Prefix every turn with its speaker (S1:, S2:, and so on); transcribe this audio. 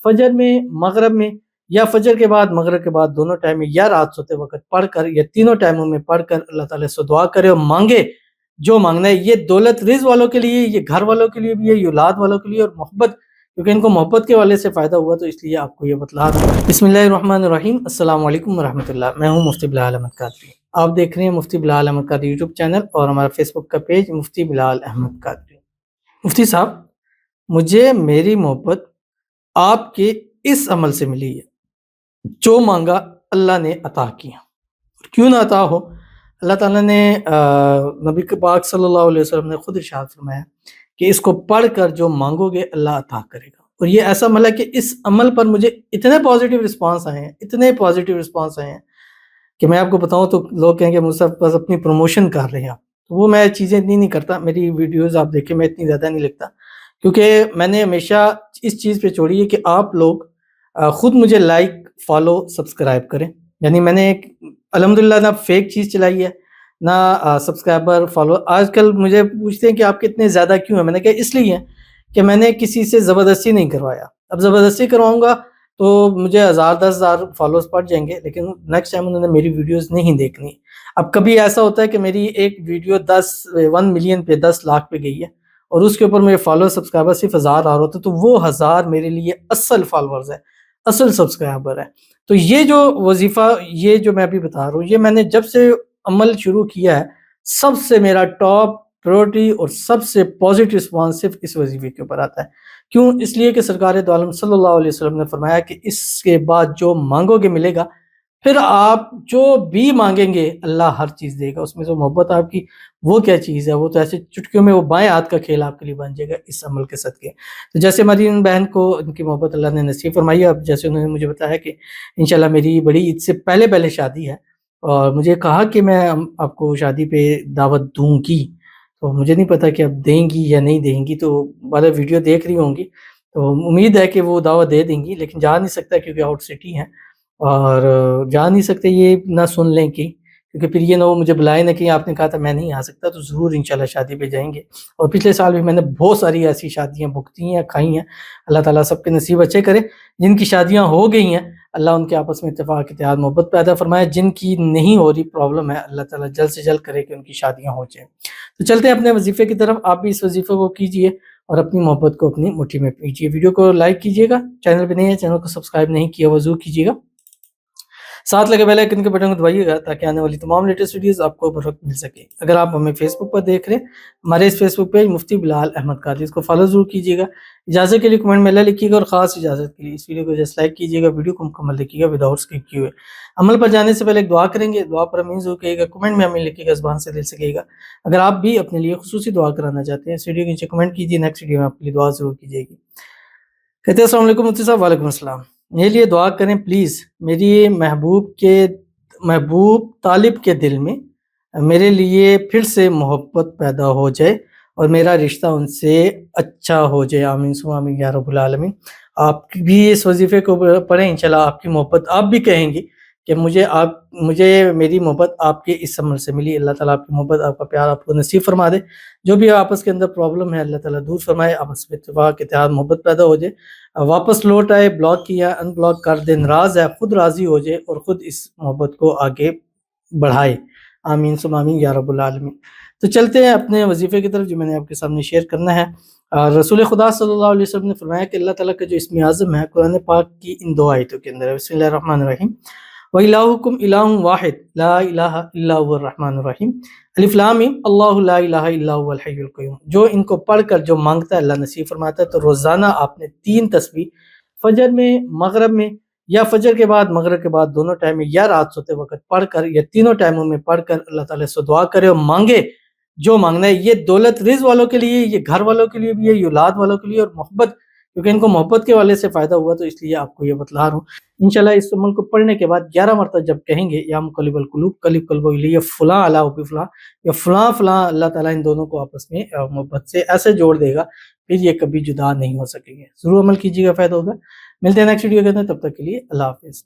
S1: فجر میں، مغرب میں، یا فجر کے بعد، مغرب کے بعد، دونوں ٹائم میں، یا رات سوتے وقت پڑھ کر، یا تینوں ٹائموں میں پڑھ کر اللہ تعالیٰ سے دعا کرے اور مانگے جو مانگنا ہے۔ یہ دولت رزق والوں کے لیے، یہ گھر والوں کے لیے بھی ہے، یہ اولاد والوں کے لیے، اور محبت، کیونکہ ان کو محبت کے والے سے فائدہ ہوا تو اس لیے آپ کو یہ بتلا دوں۔ بسم اللہ الرحمن الرحیم۔ السلام علیکم ورحمۃ اللہ۔ میں ہوں مفتی بلال احمد قادری۔ آپ دیکھ رہے ہیں مفتی بلال احمد قادری یوٹیوب چینل اور ہمارا فیس بک کا پیج مفتی بلال احمد قادری۔ مفتی صاحب، مجھے میری محبت آپ کے اس عمل سے ملی ہے، جو مانگا اللہ نے عطا کیا، کیوں نہ عطا ہو۔ اللہ تعالیٰ نے نبی پاک صلی اللہ علیہ وسلم نے خود ارشاد فرمایا کہ اس کو پڑھ کر جو مانگو گے اللہ عطا کرے گا، اور یہ ایسا عمل ہے کہ اس عمل پر مجھے اتنے پازیٹیو رسپانس آئے ہیں، اتنے پازیٹیو رسپانس آئے ہیں کہ میں آپ کو بتاؤں تو لوگ کہیں کہ مجھ بس اپنی پروموشن کر رہے ہیں آپ۔ تو وہ میں چیزیں اتنی نہیں کرتا، میری ویڈیوز آپ دیکھیں میں اتنی زیادہ نہیں لکھتا، کیونکہ میں نے ہمیشہ اس چیز پہ چھوڑی ہے کہ آپ لوگ خود مجھے لائک، فالو، سبسکرائب کریں۔ یعنی میں نے الحمدللہ نہ فیک چیز چلائی ہے، نہ سبسکرائبر، فالو۔ آج کل مجھے پوچھتے ہیں کہ آپ کتنے زیادہ کیوں ہیں، میں نے کہا اس لیے ہیں کہ میں نے کسی سے زبردستی نہیں کروایا۔ اب زبردستی کرواؤں گا تو مجھے 1000 10,000 فالوز پڑ جائیں گے، لیکن نیکسٹ ٹائم انہوں نے میری ویڈیوز نہیں دیکھنی۔ اب کبھی ایسا ہوتا ہے کہ میری ایک ویڈیو 1 ملین پہ، 10 لاکھ پہ گئی ہے، اور اس کے اوپر میرے فالوور سبسکرائبر صرف 1000 آ رہے ہوتے، تو وہ 1000 میرے لیے اصل فالوورز ہے، اصل سبسکرائبر ہے۔ تو یہ جو وظیفہ، یہ جو میں ابھی بتا رہا ہوں، یہ میں نے جب سے عمل شروع کیا ہے، سب سے میرا ٹاپ پریورٹی اور سب سے پازیٹیو رسپانس صرف اس وظیفے کے اوپر آتا ہے۔ کیوں؟ اس لیے کہ سرکار دو عالم صلی اللہ علیہ وسلم نے فرمایا کہ اس کے بعد جو مانگو گے ملے گا، پھر آپ جو بھی مانگیں گے اللہ ہر چیز دے گا۔ اس میں جو محبت آپ کی، وہ کیا چیز ہے؟ وہ تو ایسے چٹکیوں میں وہ بائیں ہاتھ کا کھیل آپ کے لیے بن جائے گا اس عمل کے صدقے۔ تو جیسے ہماری ان بہن کو ان کی محبت اللہ نے نصیب فرمائی ہے، اب جیسے انہوں نے مجھے بتایا کہ انشاءاللہ میری بڑی عید سے پہلے شادی ہے، اور مجھے کہا کہ میں آپ کو شادی پہ دعوت دوں گی، تو مجھے نہیں پتا کہ اب دیں گی یا نہیں دیں گی، تو بعد ویڈیو دیکھ رہی ہوں گی تو امید ہے کہ وہ دعوت دے دیں گی، لیکن جا نہیں سکتا کیونکہ آؤٹ سٹی ہیں، اور جا نہیں سکتے یہ نہ سن لیں کہ، کیونکہ پھر یہ نہ وہ مجھے بلائے نہ کہ آپ نے کہا تھا میں نہیں آ سکتا، تو ضرور انشاءاللہ شادی پہ جائیں گے۔ اور پچھلے سال بھی میں نے بہت ساری ایسی شادیاں بھگتی ہیں، کھائی ہیں۔ اللہ تعالیٰ سب کے نصیب اچھے کرے۔ جن کی شادیاں ہو گئی ہیں اللہ ان کے آپس میں اتفاق، اتحاد، محبت پیدا فرمائے۔ جن کی نہیں ہو رہی، پرابلم ہے، اللہ تعالیٰ جلد سے جلد کرے کہ ان کی شادیاں ہو جائیں۔ تو چلتے ہیں اپنے وظیفے کی طرف۔ آپ بھی اس وظیفے کو کیجئے اور اپنی محبت کو اپنی مٹھی میں پیجئے۔ ویڈیو کو لائک کیجئے گا، چینل پہ نہیں ہے چینل کو سبسکرائب نہیں کیا وضو کیجئے گا، ساتھ لگے بیل آئیکن کے بٹن کو دبائیے گا تاکہ آنے والی تمام لیٹسٹ ویڈیوز آپ کو بر وقت مل سکے۔ اگر آپ ہمیں فیس بک پر دیکھ رہے ہیں، ہمارے اس فیس بک پیج مفتی بلال احمد قادری، اس کو فالو ضرور کیجیے گا۔ اجازت کے لیے کمنٹ میں اللہ لکھیے گا، اور خاص اجازت کے لیے اس ویڈیو کو جسٹ لائک کیجیے گا، ویڈیو کو مکمل دیکھیے گا وداؤٹ اسکپ کیے ہوئے۔ عمل پر جانے سے پہلے ایک دعا کریں گے، دعا پر امین ضرور کہیے گا، کمنٹ میں امین لکھیے گا، زبان سے دل سے کہیے گا۔ اگر آپ بھی اپنے لیے خصوصی دعا کرانا چاہتے ہیں اس ویڈیو کے نیچے کمنٹ کیجیے، نیکسٹ ویڈیو میں آپ کے لیے دعا ضرور کی جائے گی۔ کہتے ہیں السلام علیکم مفتی صاحب۔ وعلیکم السلام۔ میرے لیے دعا کریں پلیز، میری محبوب طالب کے دل میں میرے لیے پھر سے محبت پیدا ہو جائے اور میرا رشتہ ان سے اچھا ہو جائے، آمین ثم آمین یا رب العالمین۔ آپ بھی اس وظیفے کو پڑھیں، انشاءاللہ آپ کی محبت، آپ بھی کہیں گی کہ مجھے میری محبت آپ کے اس عمل سے ملی۔ اللہ تعالیٰ آپ کی محبت، آپ کا پیار آپ کو نصیب فرما دے۔ جو بھی آپس کے اندر پرابلم ہے اللہ تعالیٰ دور فرمائے، آپس میں اتفاق، اتحاد، محبت پیدا ہو جائے، واپس لوٹ آئے، بلاک کیا ان بلاک کر دے، ناراض ہے خود راضی ہو جائے اور خود اس محبت کو آگے بڑھائے، آمین ثم آمین یا رب العالمین۔ تو چلتے ہیں اپنے وظیفے کی طرف جو میں نے آپ کے سامنے شیئر کرنا ہے۔ رسول خدا صلی اللہ علیہ وسلم نے فرمایا کہ اللہ تعالیٰ کا جو اسم اعظم ہے قرآن پاک کی ان 2 آیتوں کے اندر ہے۔ بسم اللہ الرحمن الرحیم، وَإِلَٰهُكُمْ إِلَٰهٌ وَاحِدٌ لَا إِلَٰهَ إِلَّا هُوَ الرَّحْمَٰنُ الرَّحِيمُ الف لام میم، اللہ لا الہ الا هو الحی القیوم۔ جو ان کو پڑھ کر جو مانگتا ہے اللہ نصیب فرماتا ہے۔ تو روزانہ آپ نے 3 تسبیح فجر میں، مغرب میں، یا فجر کے بعد، مغرب کے بعد، دونوں ٹائم میں، یا رات سوتے وقت پڑھ کر، یا تینوں ٹائموں میں پڑھ کر اللہ تعالیٰ سے دعا کرے اور مانگے جو مانگنا ہے۔ یہ دولت رزق والوں کے لیے، یہ گھر والوں کے لیے بھی ہے، یہ اولاد والوں کے لیے، اور محبت، کیونکہ ان کو محبت کے والے سے فائدہ ہوا تو اس لیے آپ کو یہ بتلا رہا ہوں۔ انشاءاللہ اس عمل کو پڑھنے کے بعد 11 مرتبہ جب کہیں گے یا مقلب القلوب قلب قلب الی، فلاں علی حب فلاں، یا فلاں فلاں، اللہ تعالیٰ ان دونوں کو آپس میں محبت سے ایسے جوڑ دے گا پھر یہ کبھی جدا نہیں ہو سکیں گے۔ ضرور عمل کیجیے گا، فائدہ ہوگا۔ ملتے ہیں نیکسٹ ویڈیو کے اندر، تب تک کے لیے اللہ حافظ۔